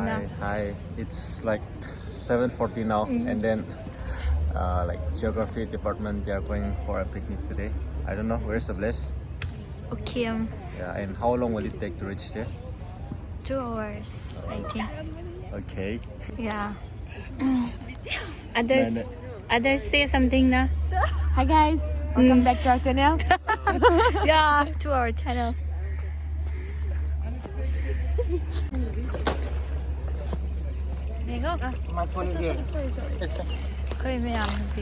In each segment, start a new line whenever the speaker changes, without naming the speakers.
na.
Hi. It's like 7:40 now, and then like geography department, they are going for a picnic today. I don't know where's the place.
Ukiam.
Yeah, and how long will it take to reach there?
2 hours, I think.
Okay.
Yeah. Others say something na.
Hi guys, welcome back to our channel.
Yeah, to our channel. There you go.
My phone is here.
Koi mayam si.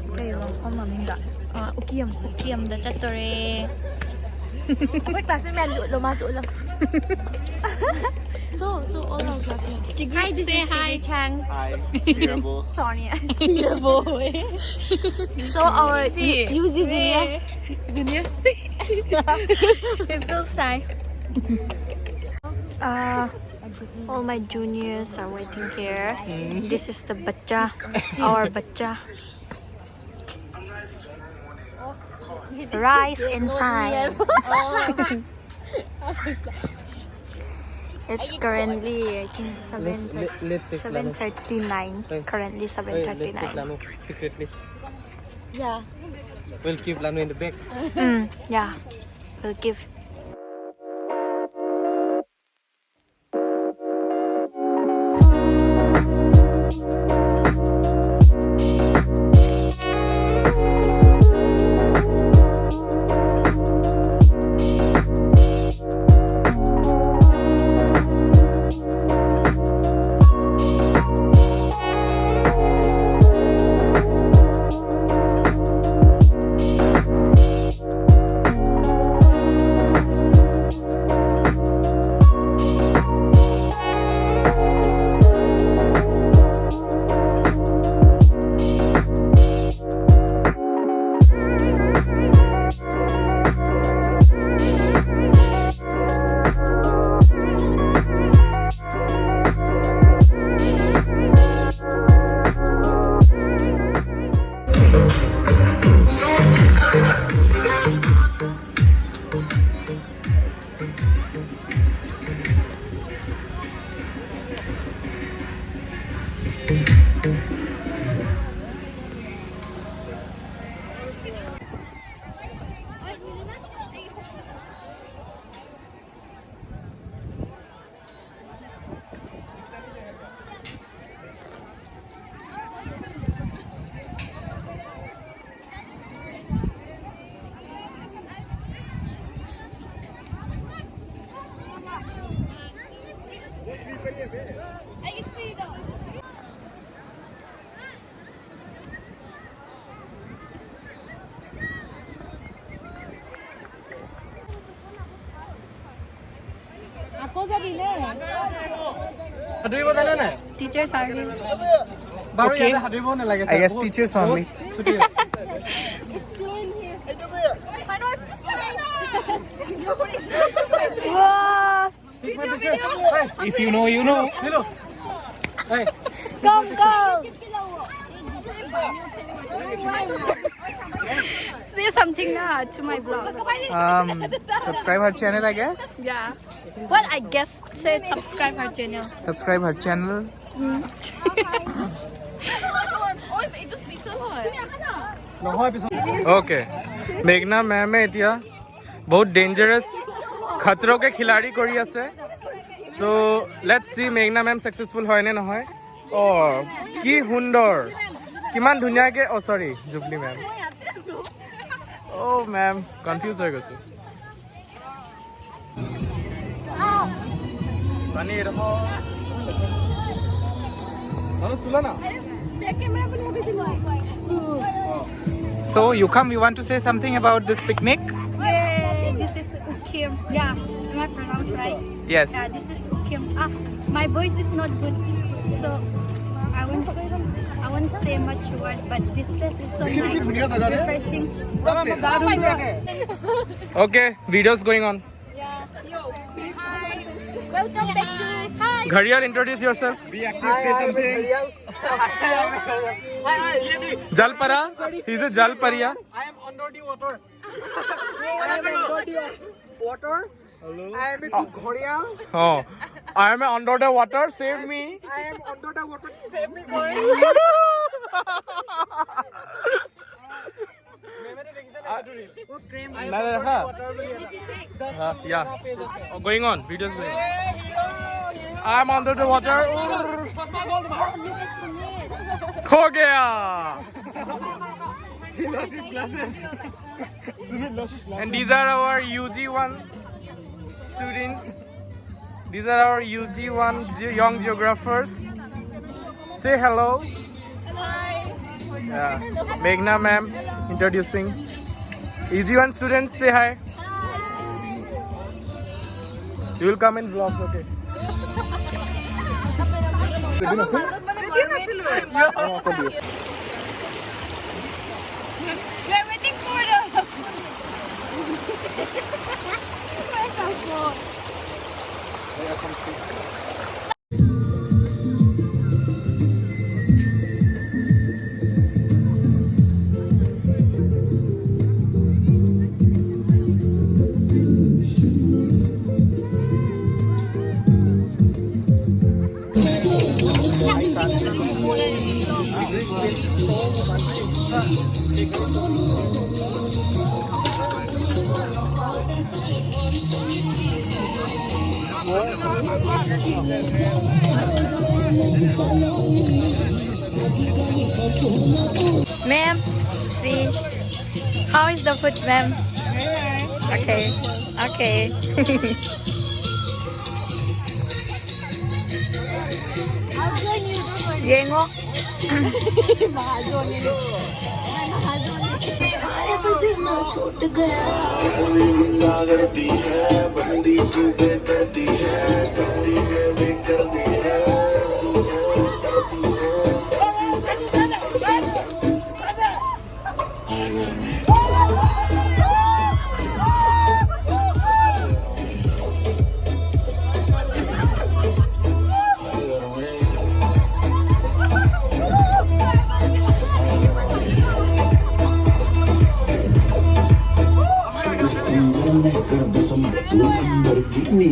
Koi bang phom maminga. Ukiam da chatore.
Ako'y classmate lo masuk lang. So all our classmates.
Hi, this is hi.
Chang.
Hi.
Sonia.
So our UZ junior.
It feels nice. All my juniors are waiting here. This is the bacha, our bacha. Rice inside. It's currently, I think, 7:39. Currently 7:39.
Secret list.
Yeah.
We'll keep Lanu in the back.
Yeah, we'll give. Teachers are here.
Okay. I guess teachers only. If you know, you know. Hey.
Go! Say something na to my vlog.
Subscribe her channel, I guess.
Yeah. Well, I guess say subscribe her channel.
Subscribe her channel. Okay. Meghna ma'am etia बहुत dangerous खतरों के खिलाड़ी करी আছে. So let's see Meghna ma'am successful হয় নে নহয়. Oh, কি সুন্দৰ. কিমান ধুনীয়াকে oh sorry Jubilee ma'am. Oh ma'am confused হৈ গৈছো. পানী এরকম মানুষ তুলা না. So Yukam, you want to say something about this picnic?
Yay! This is ukiam. Yeah, am I pronounced right?
Yes.
Yeah, this is ukiam. My voice is not good, so I won't say much word, but this place is so nice, refreshing.
Okay, videos going on.
Hi, welcome back to. Hi.
Ghariyal, introduce yourself.
Be active, say something.
Jalpara. He's a Jalpariya.
I am under the water. I am under the water. I am a guwahati.
Oh, I am under the water. Save me.
I am under the water. Save me, guys.
Yeah. Oh, going on. Videos going. I am under the water. खो गया.
He lost his glasses.
And these are our UG1 students. These are our UG1 young geographers. Say hello. Hello. Yeah. Meghna ma'am introducing. UG1 students, say hi. You will come in vlogs, okay?
We are waiting for the. Ma'am, see, how is the food, ma'am? Okay, okay. Yengo.
कर बस मर तू number कितनी